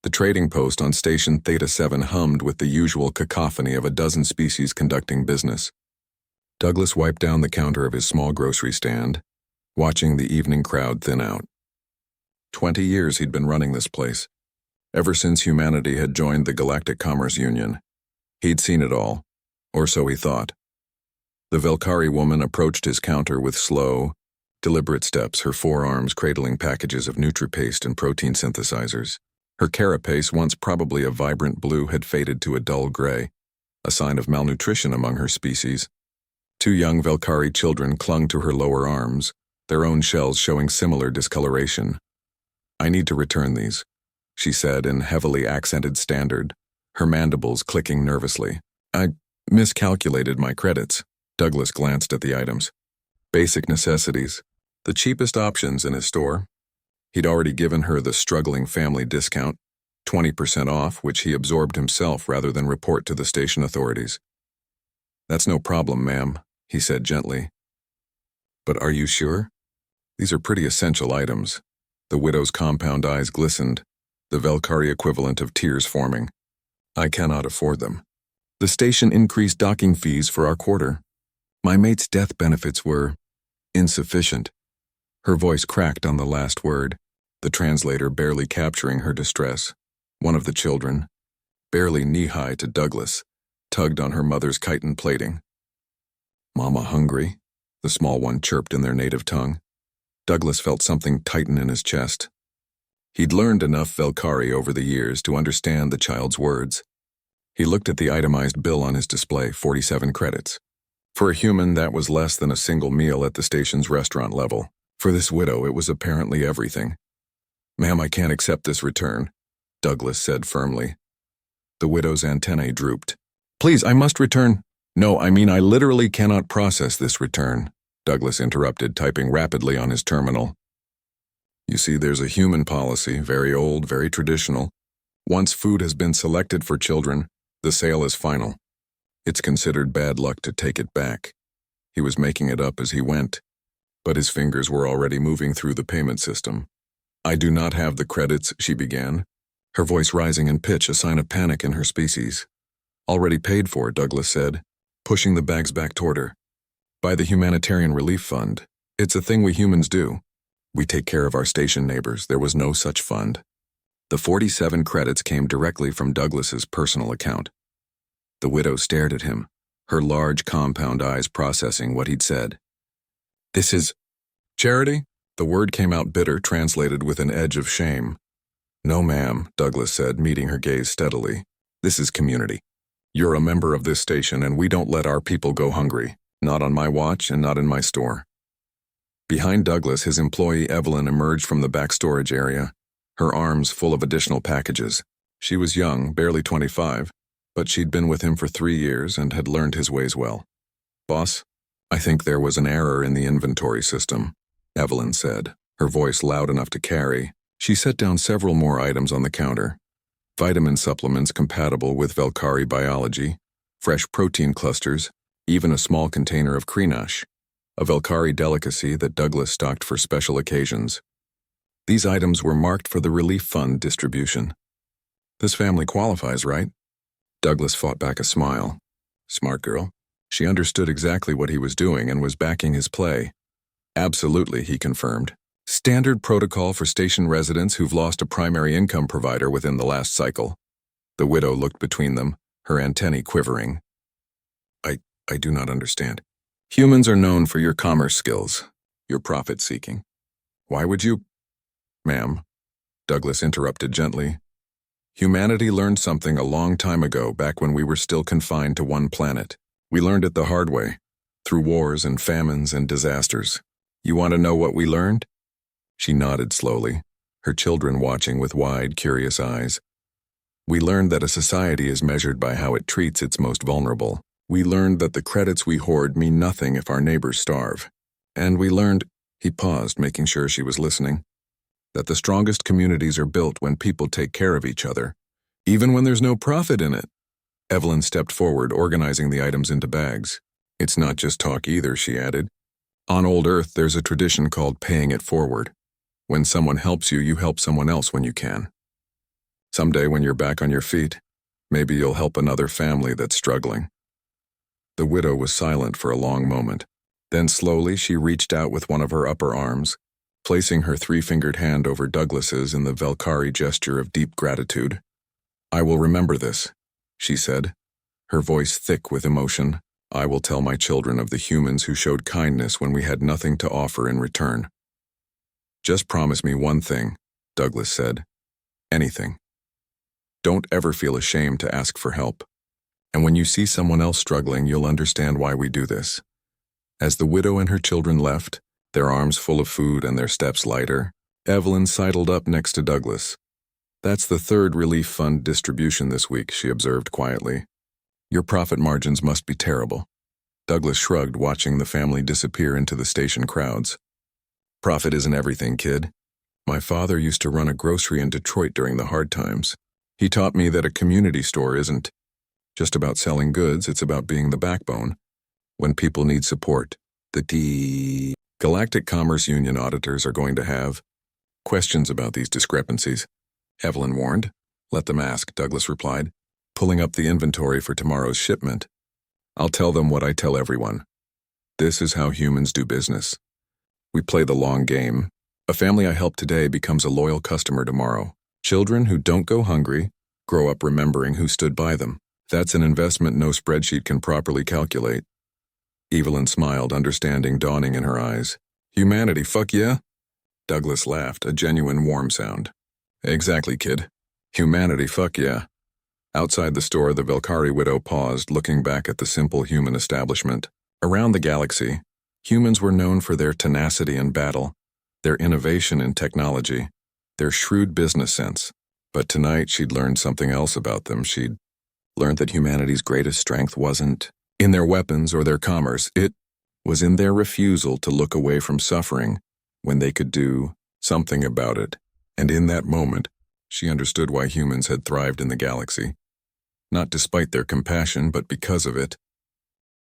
The trading post on Station Theta 7 hummed with the usual cacophony of a dozen species conducting business. Douglas wiped down the counter of his small grocery stand, watching the evening crowd thin out. 20 years he'd been running this place. Ever since humanity had joined the Galactic Commerce Union. He'd seen it all, or so he thought. The Velkari woman approached his counter with slow, deliberate steps, her forearms cradling packages of NutriPaste and protein synthesizers. Her carapace, once probably a vibrant blue, had faded to a dull gray, a sign of malnutrition among her species. Two young Velkari children clung to her lower arms, their own shells showing similar discoloration. "I need to return these," she said in heavily accented standard, her mandibles clicking nervously. "I miscalculated my credits." Douglas glanced at the items. Basic necessities, the cheapest options in his store. He'd already given her the struggling family discount, 20% off, which he absorbed himself rather than report to the station authorities. "That's no problem, ma'am," he said gently. "But are you sure? These are pretty essential items." The widow's compound eyes glistened, the Velkari equivalent of tears forming. "I cannot afford them. The station increased docking fees for our quarter. My mate's death benefits were insufficient." Her voice cracked on the last word, the translator barely capturing her distress. One of the children, barely knee-high to Douglas, tugged on her mother's chitin plating. "Mama hungry?" the small one chirped in their native tongue. Douglas felt something tighten in his chest. He'd learned enough Velkari over the years to understand the child's words. He looked at the itemized bill on his display, 47 credits. For a human, that was less than a single meal at the station's restaurant level. For this widow, it was apparently everything. "Ma'am, I can't accept this return," Douglas said firmly. The widow's antennae drooped. "Please, I must return." "No, I mean I literally cannot process this return," Douglas interrupted, typing rapidly on his terminal. "You see, there's a human policy, very old, very traditional. Once food has been selected for children, the sale is final. It's considered bad luck to take it back." He was making it up as he went, but his fingers were already moving through the payment system. "I do not have the credits," she began, her voice rising in pitch, a sign of panic in her species. "Already paid for," Douglas said, pushing the bags back toward her. "By the Humanitarian Relief Fund. It's a thing we humans do. We take care of our station neighbors. There was no such fund." The 47 credits came directly from Douglas's personal account. The widow stared at him, her large compound eyes processing what he'd said. "This is charity?" The word came out bitter, translated with an edge of shame. "No, ma'am," Douglas said, meeting her gaze steadily. "This is community. You're a member of this station, and we don't let our people go hungry. Not on my watch and not in my store." Behind Douglas, his employee Evelyn emerged from the back storage area, her arms full of additional packages. She was young, barely 25, but she'd been with him for 3 years and had learned his ways well. "Boss, I think there was an error in the inventory system," Evelyn said, her voice loud enough to carry. She set down several more items on the counter. Vitamin supplements compatible with Velkari biology, fresh protein clusters, even a small container of Krinash, a Velkari delicacy that Douglas stocked for special occasions. These items were marked for the relief fund distribution. "This family qualifies, right?" Douglas fought back a smile. Smart girl. She understood exactly what he was doing and was backing his play. "Absolutely," he confirmed. "Standard protocol for station residents who've lost a primary income provider within the last cycle." The widow looked between them, her antennae quivering. I do not understand. "Humans are known for your commerce skills, your profit-seeking. Why would you—" "Ma'am," Douglas interrupted gently. "Humanity learned something a long time ago, back when we were still confined to one planet. We learned it the hard way, through wars and famines and disasters. You want to know what we learned?" She nodded slowly, her children watching with wide, curious eyes. "We learned that a society is measured by how it treats its most vulnerable. We learned that the credits we hoard mean nothing if our neighbors starve. And we learned," he paused, making sure she was listening, "that the strongest communities are built when people take care of each other, even when there's no profit in it." Evelyn stepped forward, organizing the items into bags. "It's not just talk either," she added. "On old Earth, there's a tradition called paying it forward. When someone helps you, you help someone else when you can." Someday when you're back on your feet, maybe you'll help another family that's struggling." The widow was silent for a long moment. Then slowly she reached out with one of her upper arms, placing her three-fingered hand over Douglas's in the Valkyrie gesture of deep gratitude. "I will remember this," she said, her voice thick with emotion. "I will tell my children of the humans who showed kindness when we had nothing to offer in return." "Just promise me one thing," Douglas said. "Anything. Don't ever feel ashamed to ask for help. And when you see someone else struggling, you'll understand why we do this." As the widow and her children left, their arms full of food and their steps lighter, Evelyn sidled up next to Douglas. "That's the third relief fund distribution this week," she observed quietly. "Your profit margins must be terrible." Douglas shrugged, watching the family disappear into the station crowds. "Profit isn't everything, kid. My father used to run a grocery in Detroit during the hard times. He taught me that a community store isn't just about selling goods, it's about being the backbone. When people need support, the Galactic Commerce Union auditors are going to have questions about these discrepancies," Evelyn warned. "Let them ask," Douglas replied, pulling up the inventory for tomorrow's shipment. "I'll tell them what I tell everyone. This is how humans do business. We play the long game. A family I help today becomes a loyal customer tomorrow. Children who don't go hungry grow up remembering who stood by them. That's an investment no spreadsheet can properly calculate." Evelyn smiled, understanding dawning in her eyes. "Humanity, fuck yeah?" Douglas laughed, a genuine warm sound. "Exactly, kid. Humanity, fuck yeah." Outside the store, the Valkyrie widow paused, looking back at the simple human establishment. Around the galaxy, humans were known for their tenacity in battle, their innovation in technology, their shrewd business sense. But tonight she'd learned something else about them. She'd learned that humanity's greatest strength wasn't in their weapons or their commerce. It was in their refusal to look away from suffering when they could do something about it. And in that moment, she understood why humans had thrived in the galaxy. Not despite their compassion, but because of it.